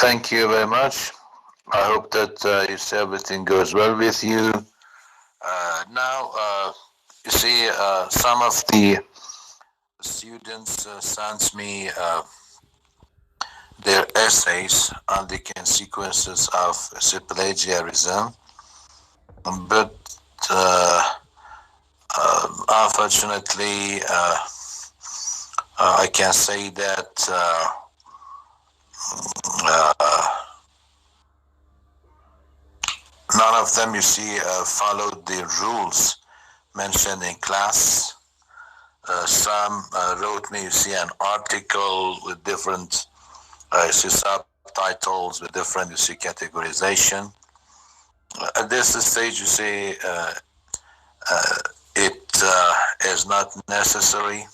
Thank you very much. I hope that everything goes well with you. Now, you see, some of the students sent me their essays on the consequences of plagiarism, but unfortunately, I can say that none of them, followed the rules mentioned in class. Some wrote me, an article with different subtitles, with different, categorization. At this stage, it is not necessary.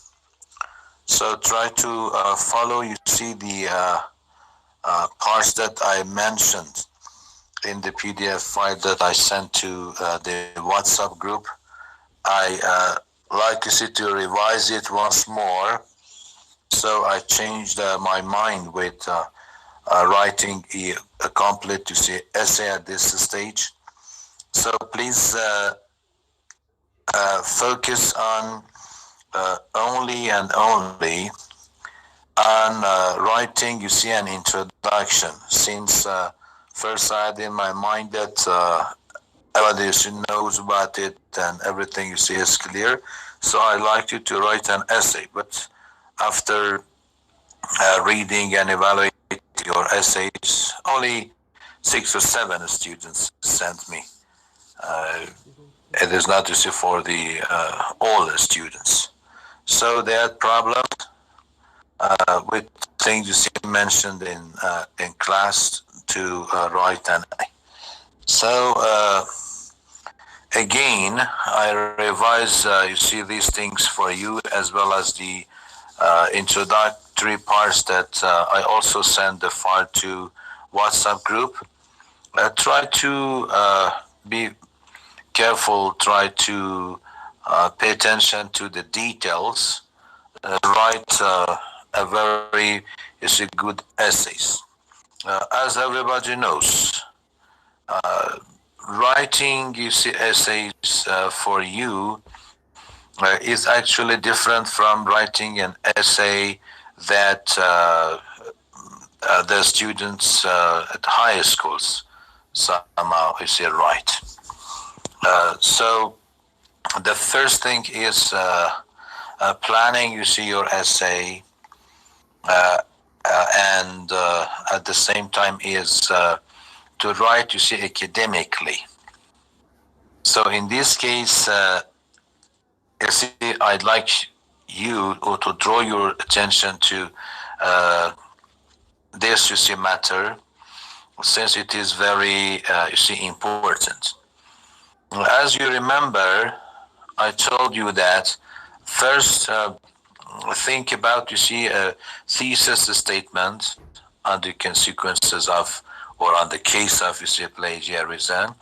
So try to follow, the parts that I mentioned in the PDF file that I sent to the WhatsApp group. I like to revise it once more. So I changed my mind with writing a complete essay at this stage. So please focus on only and only on writing an introduction, since first I had in my mind that everybody knows about it and everything is clear. So I like you to write an essay, but after reading and evaluating your essays, only 6 or 7 students sent me. It is not for the all the students. So they had problems with things mentioned in class to write an essay. So again, I revise these things for you, as well as the introductory parts that I also send the file to WhatsApp group. Try to be careful, try to pay attention to the details, write a very good essays. As everybody knows, writing essays for you is actually different from writing an essay that the students at higher schools somehow write. So the first thing is planning your essay, and at the same time is to write academically. So in this case, I'd like you to draw your attention to this matter, since it is very important. As you remember, I told you that first think about a thesis statement on the consequences of, or on the case of plagiarism.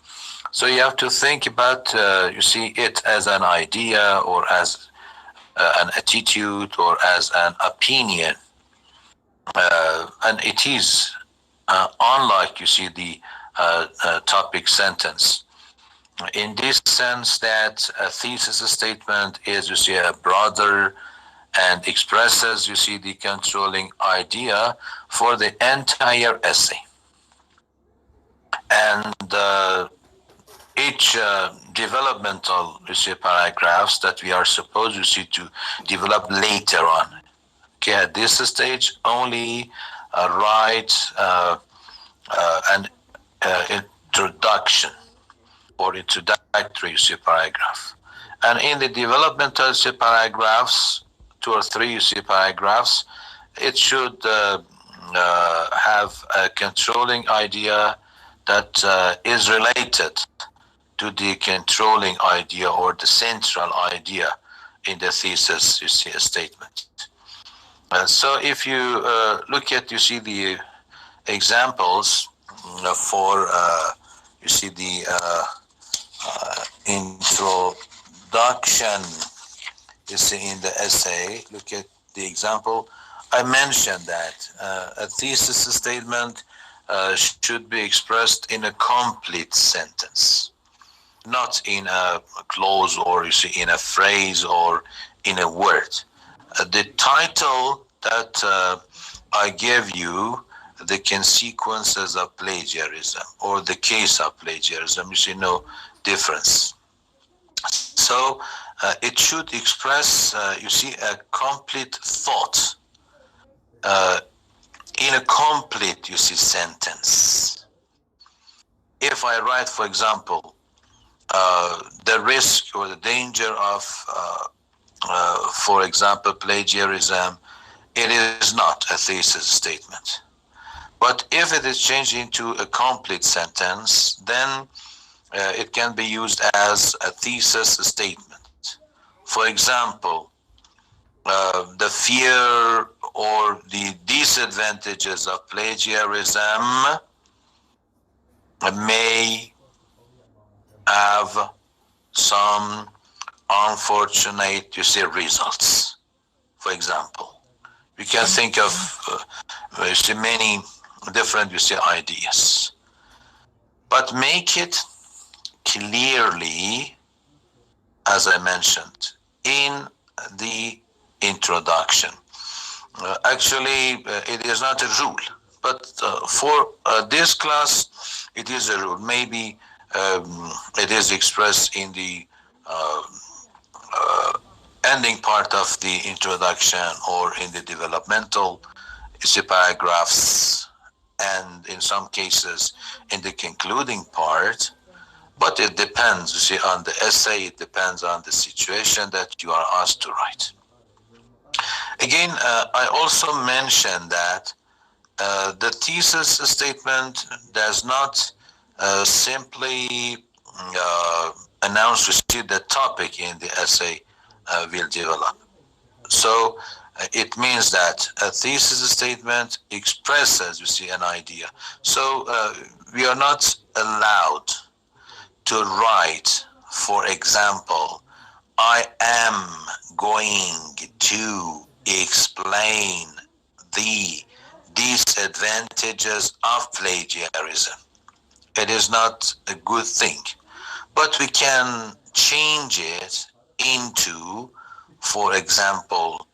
So you have to think about it as an idea, or as an attitude, or as an opinion, and it is unlike the topic sentence, in this sense that a thesis statement is broader and expresses the controlling idea for the entire essay, and each developmental paragraphs that we are supposed to develop later on. Okay, at this stage only write an introduction or introductory paragraph, and in the developmental paragraphs, 2 or 3 paragraphs, it should have a controlling idea that is related to the controlling idea, or the central idea in the thesis statement. So if you look at the examples for the introduction in the essay, look at the example. I mentioned that a thesis statement should be expressed in a complete sentence, not in a clause or you see in a phrase or in a word. The title that I gave you, the consequences of plagiarism or the case of plagiarism, you see no difference. So it should express, you see, a complete thought in a complete, you see, sentence. If I write, for example, the risk or the danger of, for example, plagiarism, it is not a thesis statement. But if it is changed into a complete sentence, then it can be used as a thesis statement. For example, the fear or the disadvantages of plagiarism may have some unfortunate, you see, results. For example, you can think of you see, many different, you see, ideas, but make it clearly, as I mentioned, in the introduction. Actually, it is not a rule, but for this class, it is a rule. Maybe it is expressed in the ending part of the introduction or in the developmental paragraphs, and in some cases in the concluding part. But it depends, you see, on the essay. It depends on the situation that you are asked to write. Again, I also mentioned that the thesis statement does not simply announce, you see, the topic in the essay will develop. So it means that a thesis statement expresses, you see, an idea. So we are not allowed to write, for example, I am going to explain the disadvantages of plagiarism. It is not a good thing, but we can change it into, for example,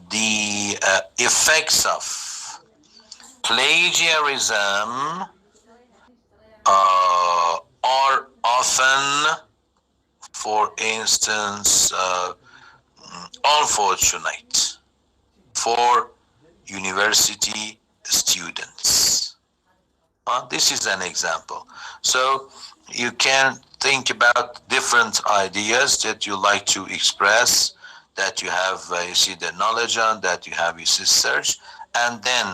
the effects of plagiarism are often, for instance, unfortunate for university students. This is an example. So you can think about different ideas that you like to express, that you have, you see, the knowledge on, that you have, you see, search, and then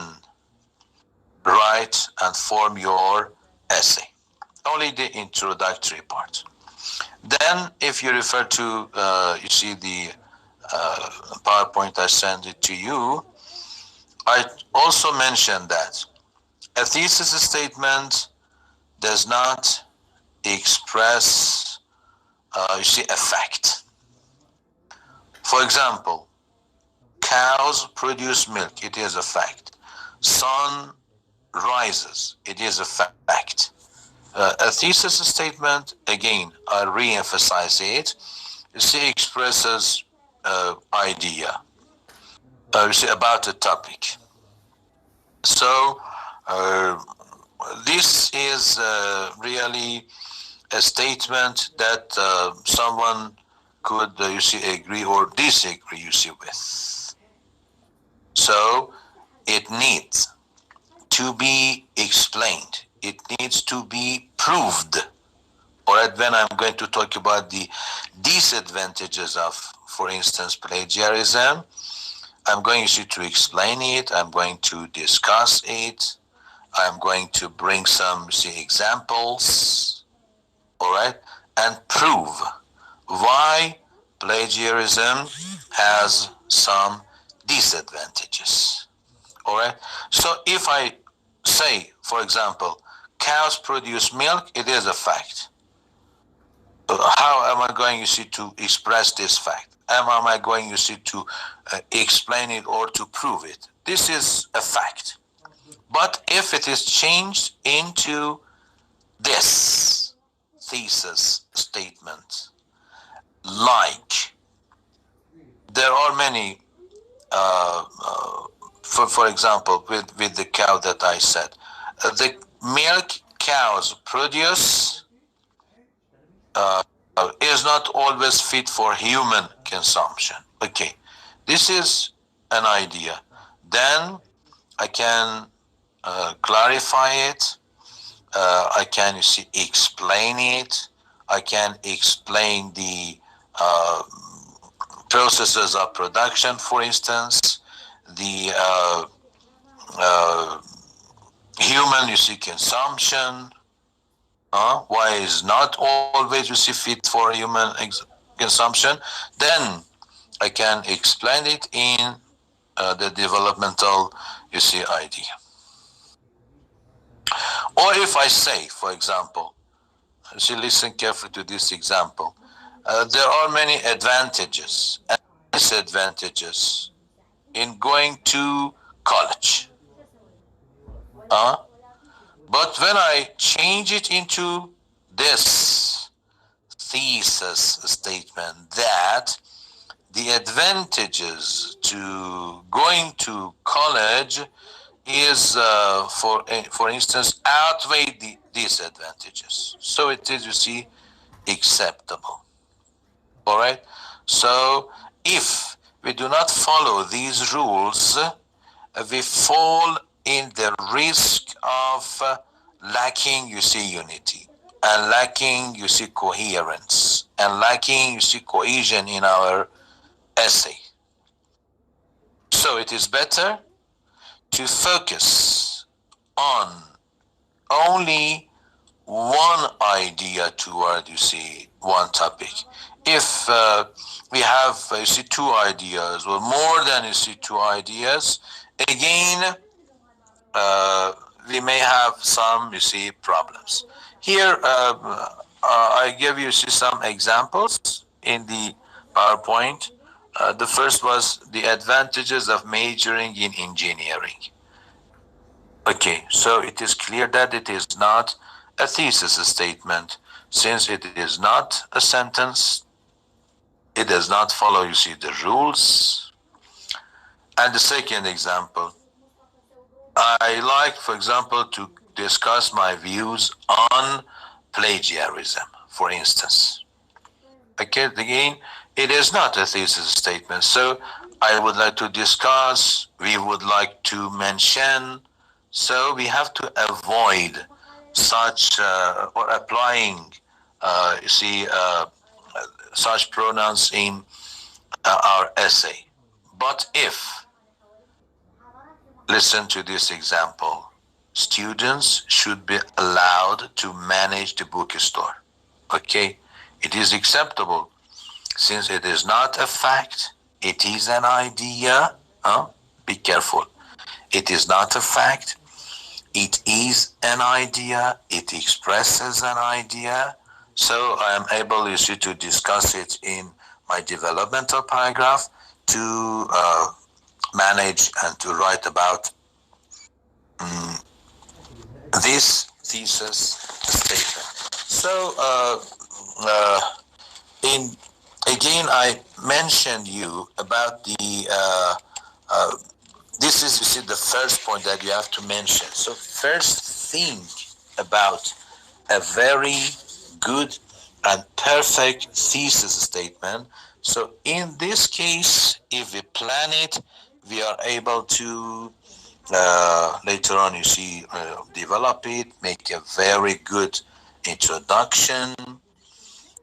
write and form your essay. Only the introductory part. Then, if you refer to, you see, the PowerPoint I sent it to you, I also mentioned that a thesis statement does not express, you see, a fact. For example, cows produce milk, it is a fact. Sun rises, it is a fact. A thesis statement, again, I re-emphasize it, you see, expresses idea, you see, about a topic. So this is really a statement that someone could, you see, agree or disagree, you see, with. So it needs to be explained. It needs to be proved. All right, when I'm going to talk about the disadvantages of, for instance, plagiarism, I'm going to explain it, I'm going to discuss it, I'm going to bring some, see, examples, all right, and prove why plagiarism has some disadvantages, all right? So if I say, for example, cows produce milk, it is a fact. How am I going, you see, to express this fact? How am I going, you see, to explain it or to prove it? This is a fact. But if it is changed into this thesis statement, like there are many, for example, with the cow that I said, the milk cows produce is not always fit for human consumption. Okay, this is an idea. Then I can clarify it. I can, you see, explain it. I can explain the processes of production, for instance, the human, you see, consumption. Why is not always, you see, fit for human consumption? Then I can explain it in the developmental, you see, idea. Or if I say, for example, so listen carefully to this example. There are many advantages and disadvantages in going to college. But when I change it into this thesis statement that the advantages to going to college is, for instance, outweigh the disadvantages. So it is, you see, acceptable. All right. So if we do not follow these rules, we fall in the risk of lacking, you see, unity, and lacking, you see, coherence, and lacking, you see, cohesion in our essay. So it is better to focus on only one idea toward, you see, one topic. If we have, you see, two ideas or more than, you see, two ideas, again, we may have some, you see, problems. Here, I give you, see, some examples in the PowerPoint. The first was the advantages of majoring in engineering. Okay, so it is clear that it is not a thesis statement. Since it is not a sentence, it does not follow, you see, the rules. And the second example, I like, for example, to discuss my views on plagiarism, for instance. Okay, again, it is not a thesis statement. So I would like to discuss, we would like to mention. So we have to avoid such or applying, you see, such pronouns in our essay. But if, listen to this example, students should be allowed to manage the bookstore. Okay, it is acceptable since it is not a fact, it is an idea. Be careful. It is not a fact, it is an idea, it expresses an idea. So I am able, you see, to discuss it in my developmental paragraph, to manage and to write about this thesis statement. So again, I mentioned you about the this is, you see, the first point that you have to mention. So first, think about a very good and perfect thesis statement. So in this case, if we plan it, we are able to later on, you see, develop it, make a very good introduction,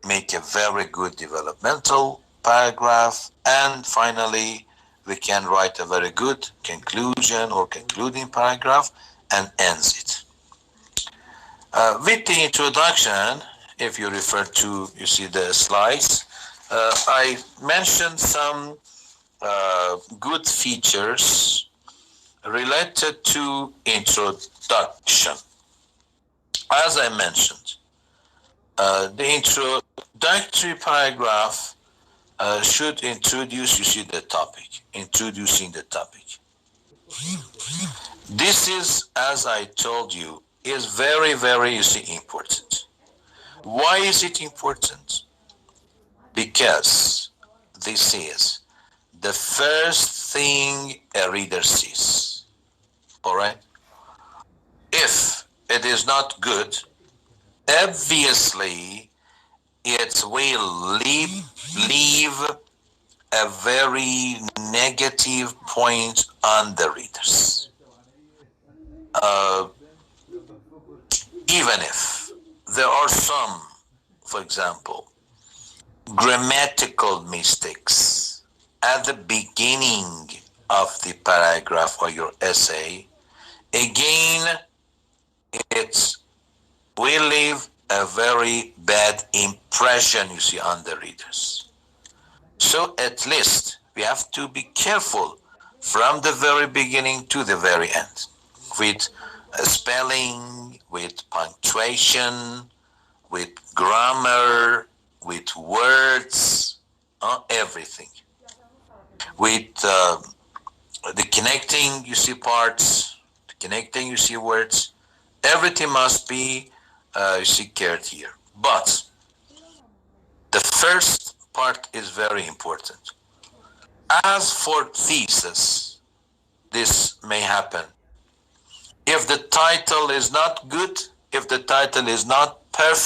make a very good developmental paragraph, and finally we can write a very good conclusion or concluding paragraph and ends it. With the introduction, if you refer to, you see, the slides, I mentioned some good features related to introduction. As I mentioned, the introductory paragraph should introduce, you see, the topic, introducing the topic. This is, as I told you, is very, very, you see, important. Why is it important? Because this is the first thing a reader sees. All right? If it is not good, obviously it will leave a very negative point on the readers. Even if there are some, for example, grammatical mistakes at the beginning of the paragraph or your essay, again, it will leave a very bad impression, you see, on the readers. So at least we have to be careful from the very beginning to the very end with spelling, with punctuation, with grammar, with words, everything. With the connecting, you see, parts, the connecting, you see, words, everything must be, you see, cared here. But the first part is very important. As for thesis, this may happen. If the title is not good, if the title is not perfect,